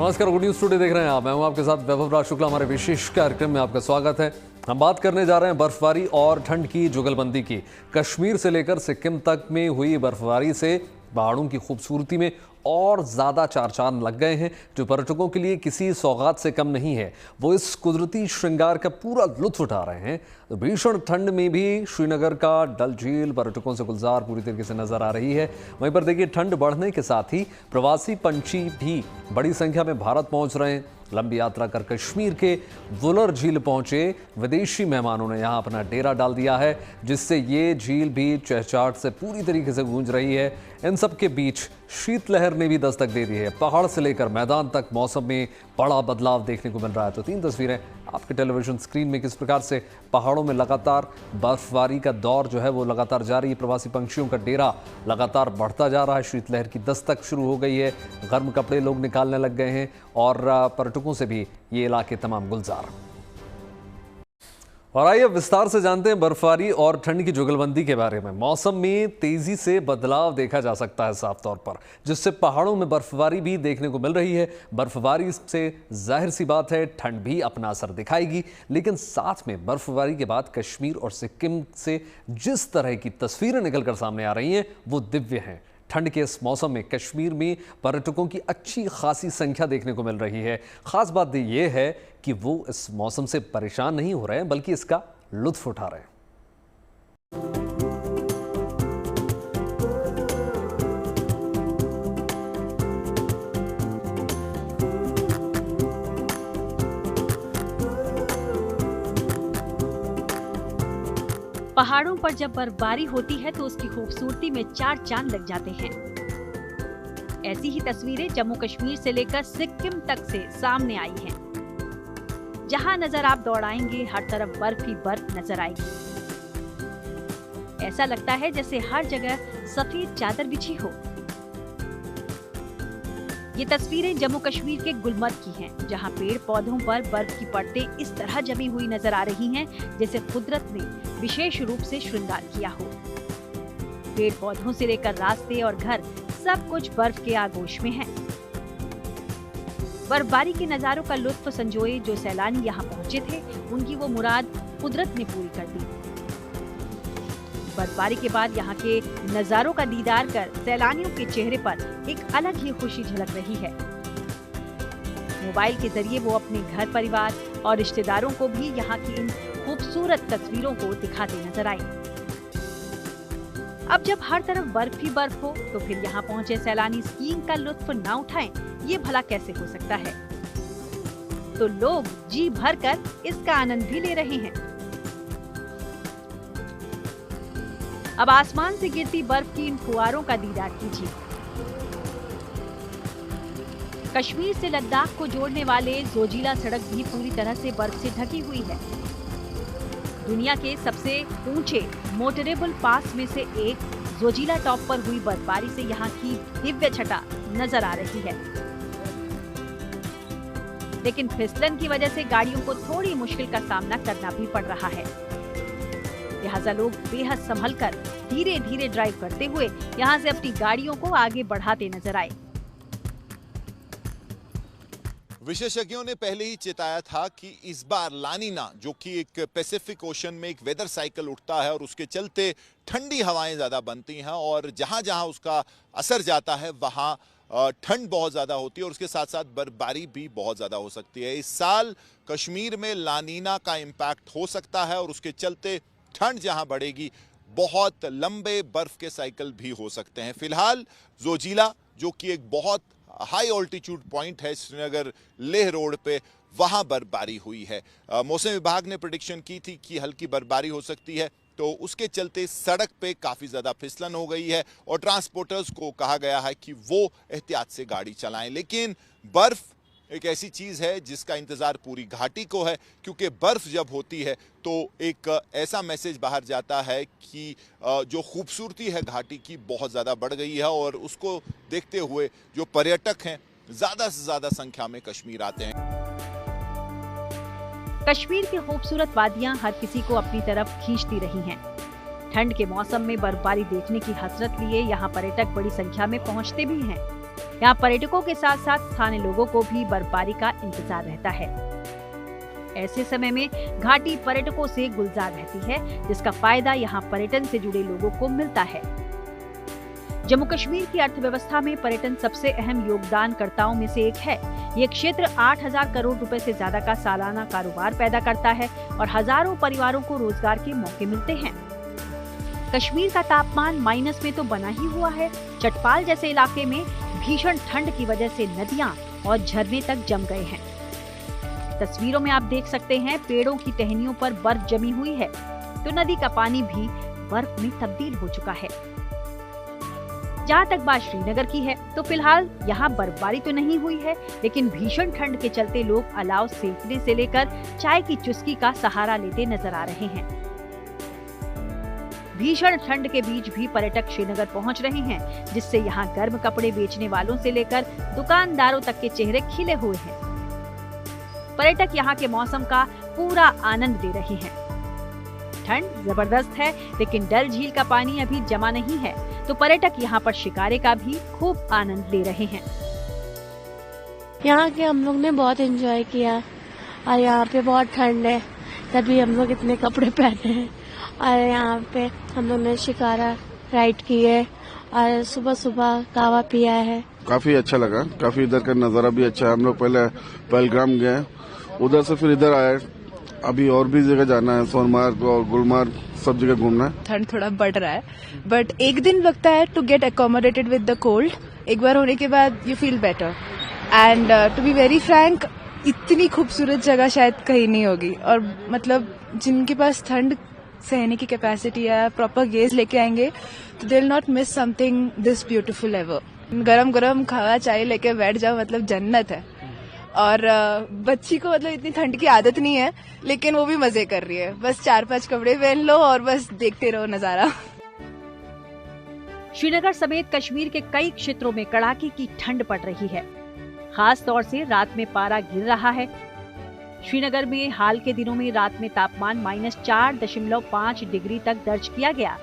नमस्कार, good news today देख रहे हैं आप। मैं हूं आपके साथ वैभव राज शुक्ला। हमारे विशेष कार्यक्रम में आपका स्वागत है। हम बात करने जा रहे हैं बर्फबारी और ठंड की जुगलबंदी की। कश्मीर से लेकर सिक्किम तक में हुई बर्फबारी से पहाड़ों की खूबसूरती में और ज़्यादा चार चांद लग गए हैं, जो पर्यटकों के लिए किसी सौगात से कम नहीं है। वो इस कुदरती श्रृंगार का पूरा लुत्फ उठा रहे हैं। तो भीषण ठंड में भी श्रीनगर का डल झील पर्यटकों से गुलजार पूरी तरीके से नजर आ रही है। वहीं पर देखिए, ठंड बढ़ने के साथ ही प्रवासी पंछी भी बड़ी संख्या में भारत पहुंच रहे हैं। लंबी यात्रा कर कश्मीर के वुलर झील पहुंचे विदेशी मेहमानों ने यहां अपना डेरा डाल दिया है, जिससे ये झील भी चहचहाट से पूरी तरीके से गूंज रही है। इन सब के बीच शीतलहर ने भी दस्तक दे दी है। पहाड़ से लेकर मैदान तक मौसम में बड़ा बदलाव देखने को मिल रहा है। तो 3 तस्वीरें आपके टेलीविजन स्क्रीन में किस प्रकार से पहाड़ों में लगातार बर्फबारी का दौर जो है वो लगातार जारी है। प्रवासी पंछियों का डेरा लगातार बढ़ता जा रहा है। शीतलहर की दस्तक शुरू हो गई है। गर्म कपड़े लोग निकालने लग गए हैं और पर्यटकों से भी ये इलाके तमाम गुलजार। और आइए विस्तार से जानते हैं बर्फबारी और ठंड की जुगलबंदी के बारे में। मौसम में तेजी से बदलाव देखा जा सकता है साफ तौर पर, जिससे पहाड़ों में बर्फबारी भी देखने को मिल रही है। बर्फबारी से जाहिर सी बात है ठंड भी अपना असर दिखाएगी, लेकिन साथ में बर्फबारी के बाद कश्मीर और सिक्किम से जिस तरह की तस्वीरें निकलकर सामने आ रही हैं वो दिव्य हैं। ठंड के इस मौसम में कश्मीर में पर्यटकों की अच्छी खासी संख्या देखने को मिल रही है। खास बात यह है कि वो इस मौसम से परेशान नहीं हो रहे हैं, बल्कि इसका लुत्फ उठा रहे हैं। पहाड़ों पर जब बर्फबारी होती है तो उसकी खूबसूरती में चार चांद लग जाते हैं। ऐसी ही तस्वीरें जम्मू कश्मीर से लेकर सिक्किम तक से सामने आई हैं। जहां नजर आप दौड़ाएंगे हर तरफ बर्फ ही बर्फ नजर आएगी। ऐसा लगता है जैसे हर जगह सफेद चादर बिछी हो। ये तस्वीरें जम्मू कश्मीर के गुलमर्ग की हैं, जहां पेड़ पौधों पर बर्फ की परतें इस तरह जमी हुई नजर आ रही हैं जैसे कुदरत ने विशेष रूप से श्रृंगार किया हो। पेड़ पौधों से लेकर रास्ते और घर सब कुछ बर्फ के आगोश में है। बर्फबारी के नजारों का लुत्फ संजोए जो सैलानी यहाँ पहुँचे थे, उनकी वो मुराद कुदरत ने पूरी कर दी। बर्फबारी के बाद यहाँ के नजारों का दीदार कर सैलानियों के चेहरे पर एक अलग ही खुशी झलक रही है। मोबाइल के जरिए वो अपने घर परिवार और रिश्तेदारों को भी यहाँ की इन खूबसूरत तस्वीरों को दिखाते नजर आए। अब जब हर तरफ बर्फ ही बर्फ हो तो फिर यहाँ पहुँचे सैलानी स्कीइंग का लुत्फ न उठाएं, ये भला कैसे हो सकता है। तो लोग जी भर कर इसका आनंद भी ले रहे हैं। अब आसमान से गिरती बर्फ की इन फुहारों का दीदार कीजिए। कश्मीर से लद्दाख को जोड़ने वाले जोजिला सड़क भी पूरी तरह से बर्फ से ढकी हुई है। दुनिया के सबसे ऊंचे मोटरेबल पास में से एक जोजिला टॉप पर हुई बर्फबारी से यहाँ की दिव्य छटा नजर आ रही है। लेकिन फिसलन की वजह से गाड़ियों को थोड़ी मुश्किल का सामना करना भी पड़ रहा है। लिहाजा लोग बेहद संभलकर धीरे धीरे ड्राइव करते हुए यहाँ से अपनी गाड़ियों को आगे बढ़ाते नजर आए। विशेषज्ञों ने पहले ही चेताया था कि इस बार लानीना, जो कि एक पैसिफिक ओशन में एक वेदर साइकिल उठता है और उसके चलते ठंडी हवाएं ज्यादा बनती हैं और जहां जहां उसका असर जाता है वहां ठंड बहुत ज्यादा होती है और उसके साथ साथ बर्फबारी भी बहुत ज्यादा हो सकती है। इस साल कश्मीर में लानीना का इम्पैक्ट हो सकता है और उसके चलते ठंड जहां बढ़ेगी, बहुत लंबे बर्फ के साइकिल भी हो सकते हैं। फिलहाल जोजिला, जो कि एक बहुत हाई ऑल्टीट्यूड पॉइंट है श्रीनगर लेह रोड पे, वहां बर्फबारी हुई है। मौसम विभाग ने प्रेडिक्शन की थी कि हल्की बर्फबारी हो सकती है, तो उसके चलते सड़क पे काफी ज्यादा फिसलन हो गई है और ट्रांसपोर्टर्स को कहा गया है कि वो एहतियात से गाड़ी चलाएं। लेकिन बर्फ एक ऐसी चीज है जिसका इंतजार पूरी घाटी को है, क्योंकि बर्फ जब होती है तो एक ऐसा मैसेज बाहर जाता है कि जो खूबसूरती है घाटी की बहुत ज़्यादा बढ़ गई है और उसको देखते हुए जो पर्यटक हैं ज़्यादा से ज़्यादा संख्या में कश्मीर आते हैं। कश्मीर की खूबसूरत वादियां हर किसी को अपनी तरफ खींचती रही हैं। ठंड के मौसम में बर्फबारी देखने की हसरत लिए यहाँ पर्यटक बड़ी संख्या में पहुँचते भी हैं। यहाँ पर्यटकों के साथ साथ स्थानीय लोगों को भी बर्फबारी का इंतजार रहता है। ऐसे समय में घाटी पर्यटकों से गुलजार रहती है, जिसका फायदा यहाँ पर्यटन से जुड़े लोगों को मिलता है। जम्मू कश्मीर की अर्थव्यवस्था में पर्यटन सबसे अहम योगदानकर्ताओं में से एक है। ये क्षेत्र 8,000 करोड़ रुपए से ज्यादा का सालाना कारोबार पैदा करता है और हजारों परिवारों को रोजगार के मौके मिलते हैं। कश्मीर का तापमान माइनस में तो बना ही हुआ है। चटपाल जैसे इलाके में भीषण ठंड की वजह से नदियां और झरने तक जम गए हैं। तस्वीरों में आप देख सकते हैं पेड़ों की टहनियों पर बर्फ जमी हुई है, तो नदी का पानी भी बर्फ में तब्दील हो चुका है। जहाँ तक बात श्रीनगर की है, तो फिलहाल यहाँ बर्फबारी तो नहीं हुई है, लेकिन भीषण ठंड के चलते लोग अलाव सेकने से लेकर चाय की चुस्की का सहारा लेते नजर आ रहे हैं। भीषण ठंड के बीच भी पर्यटक श्रीनगर पहुँच रहे हैं, जिससे यहाँ गर्म कपड़े बेचने वालों से लेकर दुकानदारों तक के चेहरे खिले हुए हैं। पर्यटक यहाँ के मौसम का पूरा आनंद ले रहे हैं। ठंड जबरदस्त है, लेकिन डल झील का पानी अभी जमा नहीं है, तो पर्यटक यहाँ पर शिकारे का भी खूब आनंद ले रहे हैं। यहाँ के हम लोग ने बहुत एंजॉय किया और यहाँ पे बहुत ठंड है, तभी हम लोग इतने कपड़े पहने हैं। और यहाँ पे हम लोग ने शिकारा राइड की है और सुबह सुबह कावा पिया है। काफी अच्छा लगा, काफी इधर का नजारा भी अच्छा है। हम लोग पहले पहलगाम गए, उधर से फिर इधर आए। अभी और भी जगह जाना है, सोनमार्ग और गुलमार्ग, सब जगह घूमना है। ठंड थोड़ा बढ़ रहा है, बट एक दिन लगता है to get accommodated with the cold. एक बार होने के बाद you feel better. And to be very frank, इतनी खूबसूरत जगह शायद कहीं नहीं होगी। और मतलब जिनके पास ठंड सहने की कैपेसिटी है, प्रॉपर गेज लेके आएंगे, तो they will not miss something this beautiful ever. गरम गरम खावा चाय लेके बैठ जाओ, मतलब जन्नत है। और बच्ची को मतलब इतनी ठंड की आदत नहीं है, लेकिन वो भी मजे कर रही है। बस 4-5 कपड़े पहन लो और बस देखते रहो नजारा। श्रीनगर समेत कश्मीर के कई क्षेत्रों में कड़ाके की ठंड पड़ रही है। खास तौर से रात में पारा गिर रहा है। श्रीनगर में हाल के दिनों में रात में तापमान -4.5 डिग्री तक दर्ज किया गया।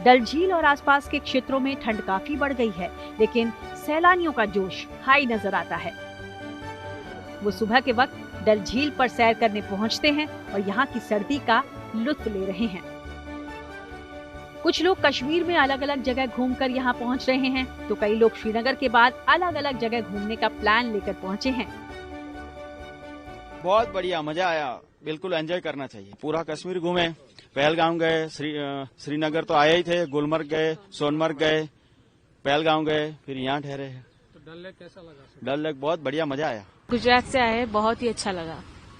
डल झील और आसपास के क्षेत्रों में ठंड काफी बढ़ गई है, लेकिन सैलानियों का जोश हाई नजर आता है। वो सुबह के वक्त डल झील पर सैर करने पहुंचते हैं और यहाँ की सर्दी का लुत्फ ले रहे हैं। कुछ लोग कश्मीर में अलग अलग जगह घूमकर यहाँ पहुंच रहे हैं, तो कई लोग श्रीनगर के बाद अलग अलग जगह घूमने का प्लान लेकर पहुंचे हैं। बहुत बढ़िया, मजा आया। बिल्कुल एंजॉय करना चाहिए। पूरा कश्मीर घूमे, पहलगाम गए, श्रीनगर तो आए ही थे, गुलमर्ग गए, सोनमर्ग गए, पहलगाम गए, फिर यहाँ ठहरे। तो डल लेक कैसा लगा? डल लेक बहुत बढ़िया, मजा आया। गुजरात से आए, बहुत ही अच्छा लगा,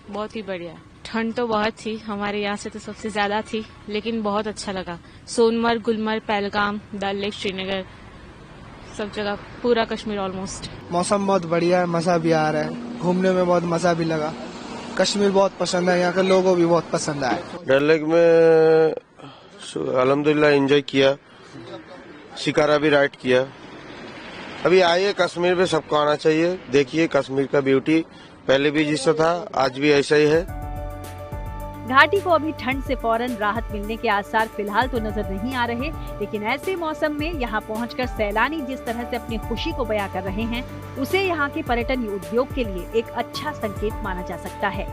बहुत ही बढ़िया। ठंड तो बहुत थी, हमारे यहाँ से तो सबसे ज्यादा थी, लेकिन बहुत अच्छा लगा। सोनमर्ग, गुलमर्ग, पहलगाम, डल लेक, श्रीनगर, सब जगह, पूरा कश्मीर ऑलमोस्ट। मौसम बहुत बढ़िया है, मजा भी आ रहा है, घूमने में बहुत मजा भी लगा। कश्मीर बहुत पसंद है, यहाँ के लोगों भी बहुत पसंद आए। डल लेक में अल्हम्दुलिल्लाह एंजॉय किया, शिकारा भी राइड किया। अभी आइए कश्मीर में, सबको आना चाहिए। देखिए कश्मीर का ब्यूटी, पहले भी जैसा था आज भी ऐसा ही है। घाटी को अभी ठंड से फौरन राहत मिलने के आसार फिलहाल तो नजर नहीं आ रहे, लेकिन ऐसे मौसम में यहाँ पहुंचकर सैलानी जिस तरह से अपनी खुशी को बयां कर रहे हैं, उसे यहाँ के पर्यटन उद्योग के लिए एक अच्छा संकेत माना जा सकता है।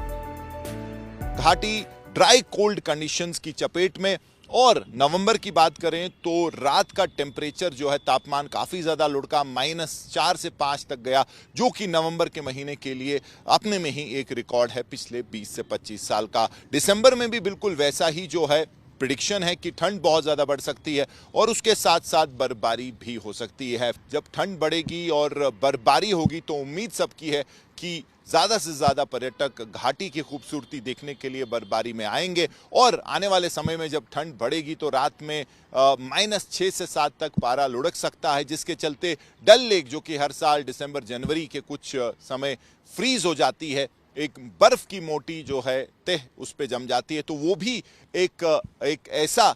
घाटी ड्राई कोल्ड कंडीशंस की चपेट में, और नवंबर की बात करें तो रात का टेम्परेचर जो है, तापमान काफ़ी ज़्यादा लुढ़का, -4 से 5 तक गया, जो कि नवंबर के महीने के लिए अपने में ही एक रिकॉर्ड है पिछले 20 से 25 साल का। दिसंबर में भी बिल्कुल वैसा ही जो है प्रिडिक्शन है कि ठंड बहुत ज़्यादा बढ़ सकती है और उसके साथ साथ बर्फबारी भी हो सकती है। जब ठंड बढ़ेगी और बर्फबारी होगी तो उम्मीद सबकी है कि ज़्यादा से ज़्यादा पर्यटक घाटी की खूबसूरती देखने के लिए बर्फबारी में आएंगे। और आने वाले समय में जब ठंड बढ़ेगी तो रात में -6 से 7 तक पारा लुढ़क सकता है, जिसके चलते डल लेक, जो कि हर साल दिसंबर जनवरी के कुछ समय फ्रीज हो जाती है, एक बर्फ की मोटी जो है तह उस पे जम जाती है, तो वो भी एक ऐसा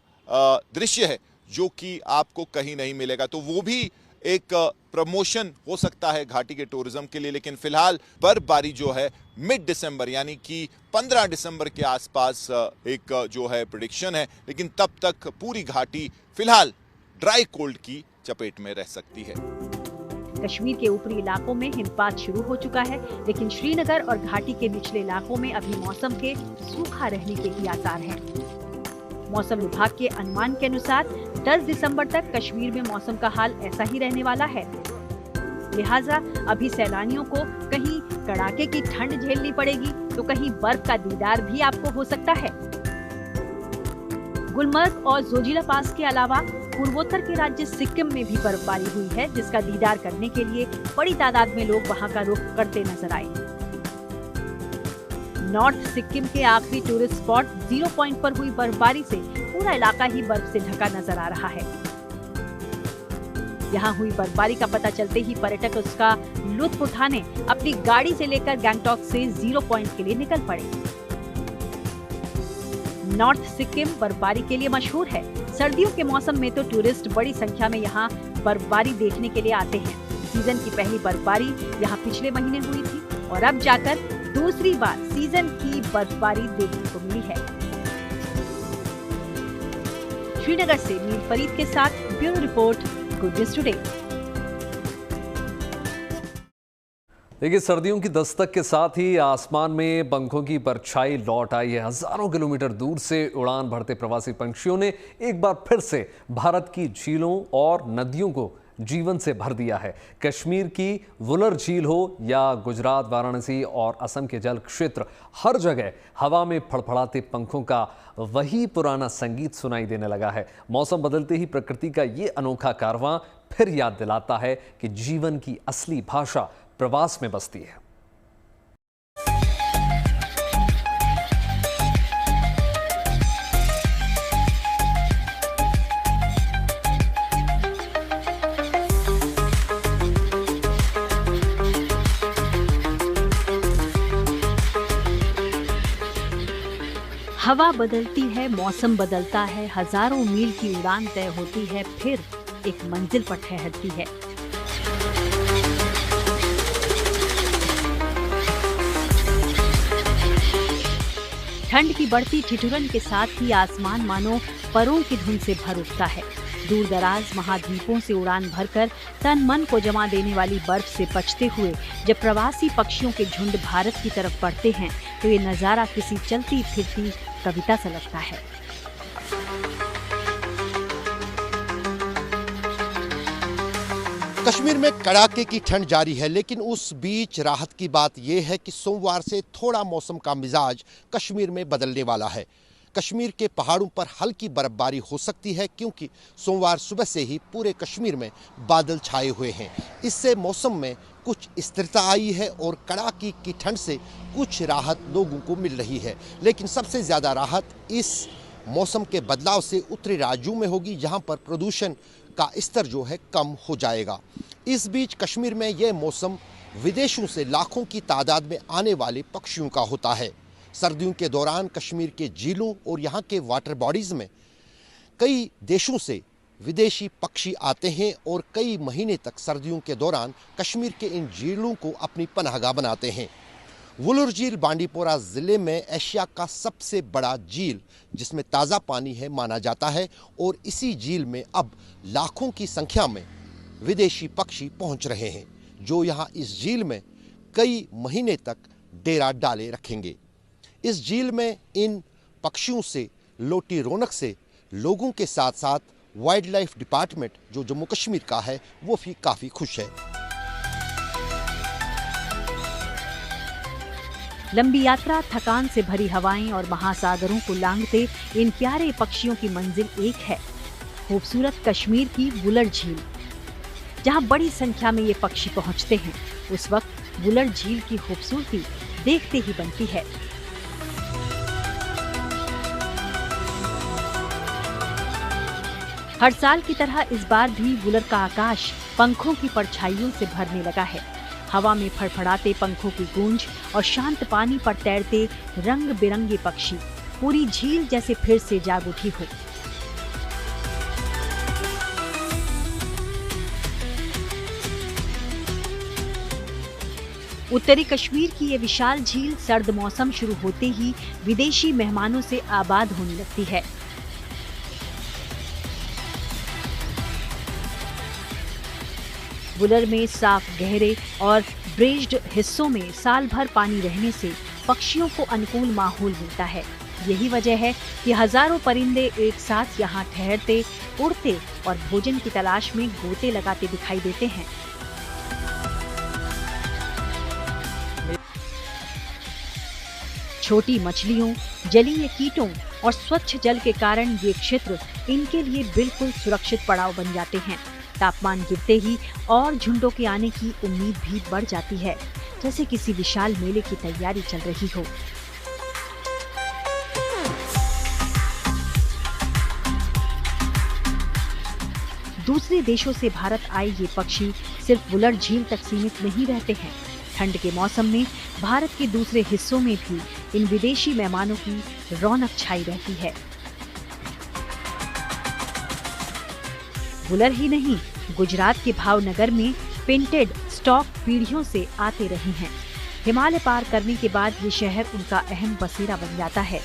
दृश्य है जो कि आपको कहीं नहीं मिलेगा। तो वो भी एक प्रमोशन हो सकता है घाटी के टूरिज्म के लिए। लेकिन फिलहाल बर्फबारी जो है मिड दिसंबर यानी कि 15 दिसंबर के आसपास एक जो है प्रेडिक्शन है, लेकिन तब तक पूरी घाटी फिलहाल ड्राई कोल्ड की चपेट में रह सकती है। कश्मीर के ऊपरी इलाकों में हिमपात शुरू हो चुका है, लेकिन श्रीनगर और घाटी के निचले इलाकों में अभी मौसम के सूखा रहने के ही आसार हैं। मौसम विभाग के अनुमान के अनुसार 10 दिसंबर तक कश्मीर में मौसम का हाल ऐसा ही रहने वाला है। लिहाजा अभी सैलानियों को कहीं कड़ाके की ठंड झेलनी पड़ेगी तो कहीं बर्फ का दीदार भी आपको हो सकता है। गुलमर्ग और जोजिला पास के अलावा पूर्वोत्तर के राज्य सिक्किम में भी बर्फबारी हुई है, जिसका दीदार करने के लिए बड़ी तादाद में लोग वहां का रुख करते नजर आए। नॉर्थ सिक्किम के आखिरी टूरिस्ट स्पॉट 0 पॉइंट पर हुई बर्फबारी से पूरा इलाका ही बर्फ से ढका नजर आ रहा है। यहाँ हुई बर्फबारी का पता चलते ही पर्यटक उसका लुत्फ उठाने अपनी गाड़ी से लेकर गैंगटॉक से 0 पॉइंट के लिए निकल पड़े। नॉर्थ सिक्किम बर्फबारी के लिए मशहूर है। सर्दियों के मौसम में तो टूरिस्ट बड़ी संख्या में यहाँ बर्फबारी देखने के लिए आते हैं। सीजन की पहली बर्फबारी यहाँ पिछले महीने हुई थी और अब जाकर दूसरी बार सीजन की बर्फबारी देखने को मिली है। श्रीनगर से मीर फरीद के साथ bureau report, good news today. देखिए, सर्दियों की दस्तक के साथ ही आसमान में पंखों की परछाई लौट आई है। हजारों किलोमीटर दूर से उड़ान भरते प्रवासी पंछियों ने एक बार फिर से भारत की झीलों और नदियों को जीवन से भर दिया है। कश्मीर की वुलर झील हो या गुजरात, वाराणसी और असम के जल क्षेत्र, हर जगह हवा में फड़फड़ाते पंखों का वही पुराना संगीत सुनाई देने लगा है। मौसम बदलते ही प्रकृति का ये अनोखा कारवां फिर याद दिलाता है कि जीवन की असली भाषा प्रवास में बसती है। हवा बदलती है, मौसम बदलता है, हजारों मील की उड़ान तय होती है, फिर एक मंजिल पर ठहरती है। ठंड की बढ़ती ठिठुरन के साथ ही आसमान मानो परों की धुन से भर उठता है। दूर दराज महाद्वीपों से उड़ान भरकर तन मन को जमा देने वाली बर्फ से बचते हुए जब प्रवासी पक्षियों के झुंड भारत की तरफ बढ़ते हैं तो ये नजारा किसी चलती फिरती कविता सा लगता है। कश्मीर में कड़ाके की ठंड जारी है, लेकिन उस बीच राहत की बात यह है कि सोमवार से थोड़ा मौसम का मिजाज कश्मीर में बदलने वाला है। कश्मीर के पहाड़ों पर हल्की बर्फबारी हो सकती है क्योंकि सोमवार सुबह से ही पूरे कश्मीर में बादल छाए हुए हैं। इससे मौसम में कुछ स्थिरता आई है और कड़ाके की ठंड से कुछ राहत लोगों को मिल रही है। लेकिन सबसे ज़्यादा राहत इस मौसम के बदलाव से उत्तरी राज्यों में होगी, जहां पर प्रदूषण का स्तर जो है कम हो जाएगा। इस बीच कश्मीर में यह मौसम विदेशों से लाखों की तादाद में आने वाले पक्षियों का होता है। सर्दियों के दौरान कश्मीर के झीलों और यहाँ के वाटर बॉडीज़ में कई देशों से विदेशी पक्षी आते हैं और कई महीने तक सर्दियों के दौरान कश्मीर के इन झीलों को अपनी पनाहगाह बनाते हैं। वुलर झील बांडीपोरा ज़िले में एशिया का सबसे बड़ा झील जिसमें ताज़ा पानी है माना जाता है और इसी झील में अब लाखों की संख्या में विदेशी पक्षी पहुंच रहे हैं, जो यहां इस झील में कई महीने तक डेरा डाले रखेंगे। इस झील में इन पक्षियों से लोटी रौनक से लोगों के साथ साथ वाइल्ड लाइफ डिपार्टमेंट जो जम्मू कश्मीर का है वो भी काफ़ी खुश है। लंबी यात्रा, थकान से भरी हवाएं और महासागरों को लांघते इन प्यारे पक्षियों की मंजिल एक है, खूबसूरत कश्मीर की वुलर झील। जहां बड़ी संख्या में ये पक्षी पहुंचते हैं, उस वक्त वुलर झील की खूबसूरती देखते ही बनती है। हर साल की तरह इस बार भी वुलर का आकाश पंखों की परछाइयों से भरने लगा है। हवा में फड़फड़ाते पंखों की गूंज और शांत पानी पर तैरते रंग बिरंगे पक्षी, पूरी झील जैसे फिर से जाग उठी हो। उत्तरी कश्मीर की ये विशाल झील सर्द मौसम शुरू होते ही विदेशी मेहमानों से आबाद होने लगती है। वुलर में साफ गहरे और ब्रेज्ड हिस्सों में साल भर पानी रहने से पक्षियों को अनुकूल माहौल मिलता है। यही वजह है कि हजारों परिंदे एक साथ यहाँ ठहरते, उड़ते और भोजन की तलाश में गोते लगाते दिखाई देते हैं। छोटी मछलियों, जलीय कीटों और स्वच्छ जल के कारण ये क्षेत्र इनके लिए बिल्कुल सुरक्षित पड़ाव बन जाते हैं। तापमान गिरते ही और झुंडों के आने की उम्मीद भी बढ़ जाती है, जैसे किसी विशाल मेले की तैयारी चल रही हो। दूसरे देशों से भारत आए ये पक्षी सिर्फ वुलर झील तक सीमित नहीं रहते हैं। ठंड के मौसम में भारत के दूसरे हिस्सों में भी इन विदेशी मेहमानों की रौनक छाई रहती है। वुलर ही नहीं, गुजरात के भावनगर में पेंटेड स्टॉक पीढ़ियों से आते रहे हैं। हिमालय पार करने के बाद ये शहर उनका अहम बसेरा बन जाता है।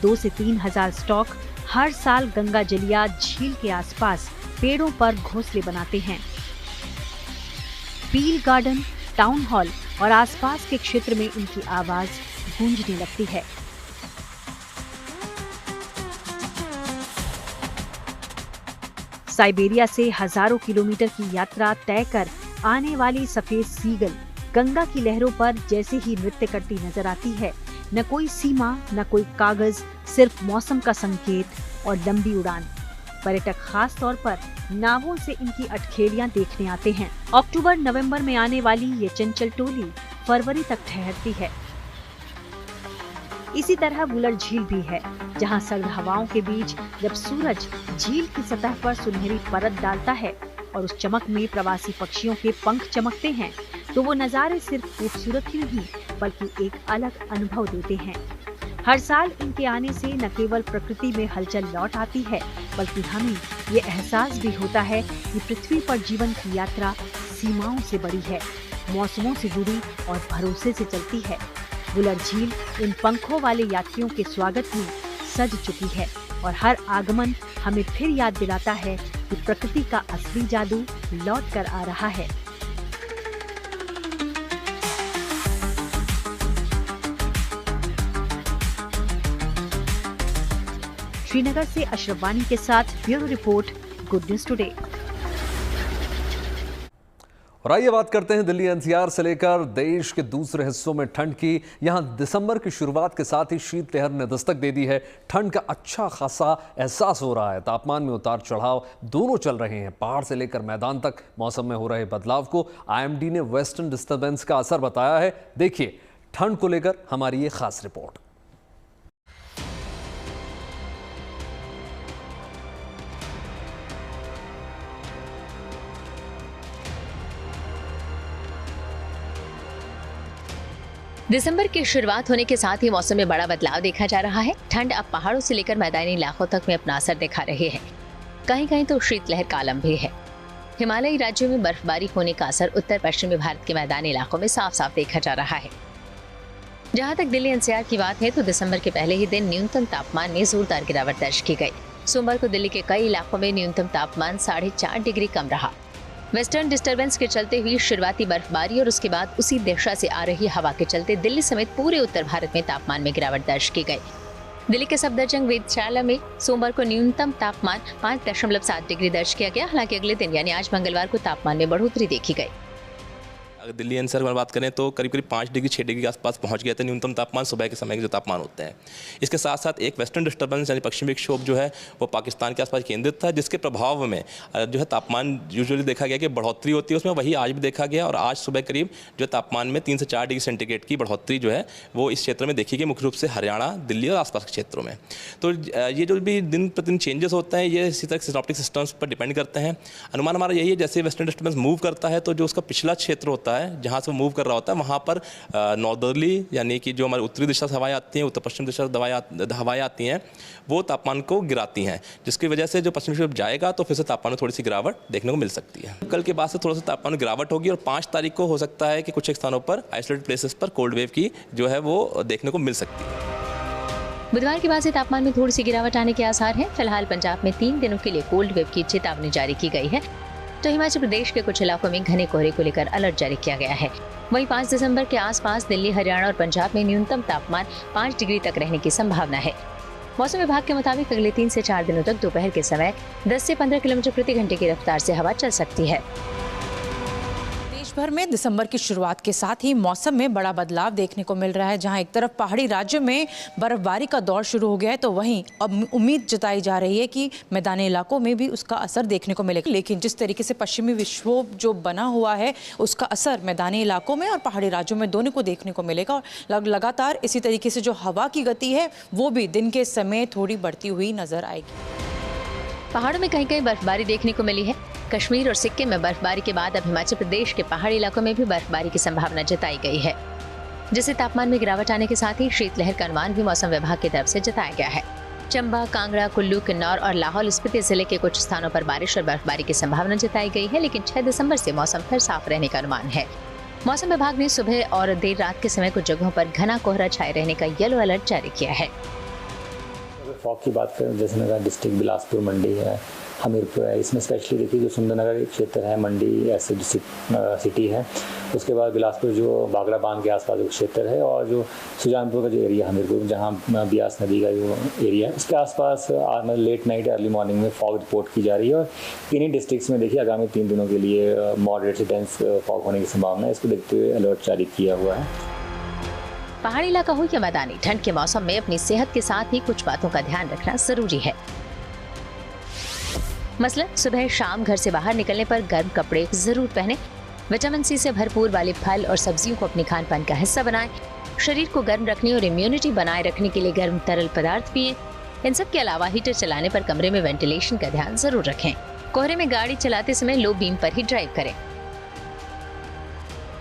2 से 3 हजार स्टॉक हर साल गंगा जलिया झील के आसपास पेड़ों पर घोंसले बनाते हैं। पील गार्डन, टाउन हॉल और आसपास के क्षेत्र में इनकी आवाज गूंजने लगती है। साइबेरिया से हजारों किलोमीटर की यात्रा तय कर आने वाली सफेद सीगल गंगा की लहरों पर जैसे ही नृत्य करती नजर आती है। न कोई सीमा, न कोई कागज, सिर्फ मौसम का संकेत और लंबी उड़ान। पर्यटक खास तौर पर नावों से इनकी अटखेलियां देखने आते हैं। अक्टूबर-नवंबर में आने वाली ये चंचल टोली फरवरी तक ठहरती है। इसी तरह वुलर झील भी है, जहां सर्द हवाओं के बीच जब सूरज झील की सतह पर सुनहरी परत डालता है और उस चमक में प्रवासी पक्षियों के पंख चमकते हैं, तो वो नजारे सिर्फ खूबसूरत ही नहीं बल्कि एक अलग अनुभव देते हैं। हर साल इनके आने से न केवल प्रकृति में हलचल लौट आती है, बल्कि हमें ये एहसास भी होता है कि पृथ्वी पर जीवन की यात्रा सीमाओं से बड़ी है, मौसमों से जुड़ी और भरोसे से चलती है। वुलर झील इन पंखों वाले यात्रियों के स्वागत में सज चुकी है और हर आगमन हमें फिर याद दिलाता है कि प्रकृति का असली जादू लौट कर आ रहा है। श्रीनगर से अशरफ वानी के साथ bureau report, good news today. और आइए बात करते हैं दिल्ली एनसीआर से लेकर देश के दूसरे हिस्सों में ठंड की। यहां दिसंबर की शुरुआत के साथ ही शीतलहर ने दस्तक दे दी है। ठंड का अच्छा खासा एहसास हो रहा है। तापमान में उतार चढ़ाव दोनों चल रहे हैं। पहाड़ से लेकर मैदान तक मौसम में हो रहे बदलाव को आईएमडी ने वेस्टर्न डिस्टर्बेंस का असर बताया है। देखिए ठंड को लेकर हमारी ये खास रिपोर्ट। दिसंबर की शुरुआत होने के साथ ही मौसम में बड़ा बदलाव देखा जा रहा है। ठंड अब पहाड़ों से लेकर मैदानी इलाकों तक में अपना असर दिखा रहे हैं। कहीं कहीं तो शीतलहर का आलम भी है। हिमालयी राज्यों में बर्फबारी होने का असर उत्तर पश्चिमी भारत के मैदानी इलाकों में साफ साफ देखा जा रहा है। जहां तक दिल्ली एनसीआर की बात है तो दिसंबर के पहले ही दिन न्यूनतम तापमान में जोरदार गिरावट दर्ज की गई। सोमवार को दिल्ली के कई इलाकों में न्यूनतम तापमान 4.5 डिग्री कम रहा। वेस्टर्न डिस्टर्बेंस के चलते हुई शुरुआती बर्फबारी और उसके बाद उसी दिशा से आ रही हवा के चलते दिल्ली समेत पूरे उत्तर भारत में तापमान में गिरावट दर्ज की गई। दिल्ली के सफदरजंग वेधशाला में सोमवार को न्यूनतम तापमान 5.7 डिग्री दर्ज किया गया। हालांकि अगले दिन यानी आज मंगलवार को तापमान में बढ़ोतरी देखी गई। अगर दिल्ली एनसीआर में बात करें तो करीब 5 डिग्री 6 डिग्री के आसपास पहुंच गया था न्यूनतम तापमान सुबह के समय के जो तापमान होते हैं। इसके साथ साथ एक वेस्टर्न डिस्टर्बेंस यानी पश्चिमी विक्षोभ जो है वो पाकिस्तान के आसपास केंद्रित था, जिसके प्रभाव में जो है तापमान यूजुअली देखा गया कि बढ़ोतरी होती है उसमें, वही आज भी देखा गया। और आज सुबह करीब जो तापमान में 3 से 4 डिग्री सेंटीग्रेड की बढ़ोतरी जो है वो इस क्षेत्र में देखी गई, मुख्य रूप से हरियाणा, दिल्ली और आसपास के क्षेत्रों में। तो ये जो भी दिन प्रतिदिन चेंजेस होते हैं ये इसी तरह सिनॉप्टिक सिस्टम्स पर डिपेंड करते हैं। अनुमान हमारा यही है जैसे वेस्टर्न डिस्टर्बेंस मूव करता है तो जो उसका पिछला क्षेत्र होता है जहाँ से मूव कर रहा होता है वहाँ पर नॉर्दर्ली यानी कि जो हमारी उत्तरी दिशा से हवाएं आती हैं, उत्तर पश्चिम दिशा से हवाएं आती हैं, वो तापमान को गिराती हैं, जिसकी वजह से जो पश्चिमी विक्षोभ जाएगा तो फिर से तापमान में थोड़ी सी गिरावट देखने को मिल सकती है। कल के बाद से थोड़ा सा तापमान में गिरावट होगी और 5 तारीख को हो सकता है कि कुछ एक स्थानों पर आइसोलेटेड प्लेसेस पर कोल्ड वेव की जो है वो देखने को मिल सकती है। बुधवार के बाद से तापमान में थोड़ी सी गिरावट आने के आसार हैं। फिलहाल पंजाब में 3 दिनों के लिए कोल्ड वेव की चेतावनी जारी की गई है। तो हिमाचल प्रदेश के कुछ इलाकों में घने कोहरे को लेकर अलर्ट जारी किया गया है। वहीं 5 दिसंबर के आसपास दिल्ली, हरियाणा और पंजाब में न्यूनतम तापमान 5 डिग्री तक रहने की संभावना है। मौसम विभाग के मुताबिक अगले 3 से 4 दिनों तक दोपहर के समय 10 से 15 किलोमीटर प्रति घंटे की रफ्तार से हवा चल सकती है। देश भर में दिसंबर की शुरुआत के साथ ही मौसम में बड़ा बदलाव देखने को मिल रहा है। जहां एक तरफ पहाड़ी राज्यों में बर्फबारी का दौर शुरू हो गया है, तो वहीं अब उम्मीद जताई जा रही है कि मैदानी इलाकों में भी उसका असर देखने को मिलेगा। लेकिन जिस तरीके से पश्चिमी विक्षोभ जो बना हुआ है, उसका असर मैदानी इलाकों में और पहाड़ी राज्यों में दोनों को देखने को मिलेगा। और लगातार इसी तरीके से जो हवा की गति है वो भी दिन के समय थोड़ी बढ़ती हुई नजर आएगी। पहाड़ों में कहीं कहीं बर्फबारी देखने को मिली है। कश्मीर और सिक्किम में बर्फबारी के बाद अब हिमाचल प्रदेश के पहाड़ी इलाकों में भी बर्फबारी की संभावना जताई गई है, जिससे तापमान में गिरावट आने के साथ ही शीतलहर का अनुमान भी मौसम विभाग की तरफ से जताया गया है। चंबा, कांगड़ा, कुल्लू, किन्नौर और लाहौल स्पीति जिले के कुछ स्थानों पर बारिश और बर्फबारी की संभावना जताई गई है, लेकिन 6 दिसंबर से मौसम फिर साफ रहने का अनुमान है। मौसम विभाग ने सुबह और देर रात के समय कुछ जगहों पर घना कोहरा छाए रहने का येलो अलर्ट जारी किया है। फॉग की बात करें, जैसे नगर डिस्ट्रिक्ट, बिलासपुर, मंडी है, हमीरपुर है, इसमें स्पेशली देखिए जो सुंदरनगर क्षेत्र है, मंडी ऐसे सिटी है, उसके बाद बिलासपुर जो बागड़ा बांध के आसपास जो क्षेत्र है, और जो सुजानपुर का जो एरिया हमीरपुर जहाँ ब्यास नदी का जो एरिया है, उसके आसपास लेट नाइट अर्ली मॉर्निंग में फॉग रिपोर्ट की जा रही है। और इन्हीं डिस्ट्रिक्ट्स में देखिए आगामी 3 दिनों के लिए मॉडरेट से डेंस फॉग होने की संभावना है। इसको देखते हुए अलर्ट जारी किया हुआ है। पहाड़ी इलाका हो या मैदानी, ठंड के मौसम में अपनी सेहत के साथ ही कुछ बातों का ध्यान रखना जरूरी है। मसलन सुबह शाम घर से बाहर निकलने पर गर्म कपड़े जरूर पहने। विटामिन सी से भरपूर वाले फल और सब्जियों को अपने खान पान का हिस्सा बनाएं। शरीर को गर्म रखने और इम्यूनिटी बनाए रखने के लिए गर्म तरल पदार्थ पिएं। इन सब के अलावा हीटर चलाने पर कमरे में वेंटिलेशन का ध्यान जरूर रखें। कोहरे में गाड़ी चलाते समय लो बीम पर ही ड्राइव करें।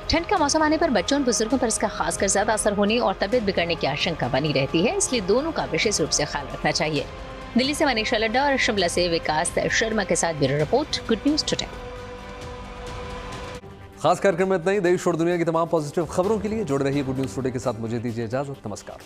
ठंड का मौसम आने पर बच्चों और बुजुर्गों पर इसका खासकर ज्यादा असर होने और तबियत बिगड़ने की आशंका बनी रहती है, इसलिए दोनों का विशेष रूप से ख्याल रखना चाहिए। दिल्ली से मनीषा लड्डा और शिमला से विकास शर्मा के साथ bureau report, good news today. खास कार्यक्रम में इतना ही। देश और दुनिया की तमाम पॉजिटिव खबरों के लिए जुड़े रहिए गुड न्यूज टुडे के साथ। मुझे दीजिए इजाजत, नमस्कार।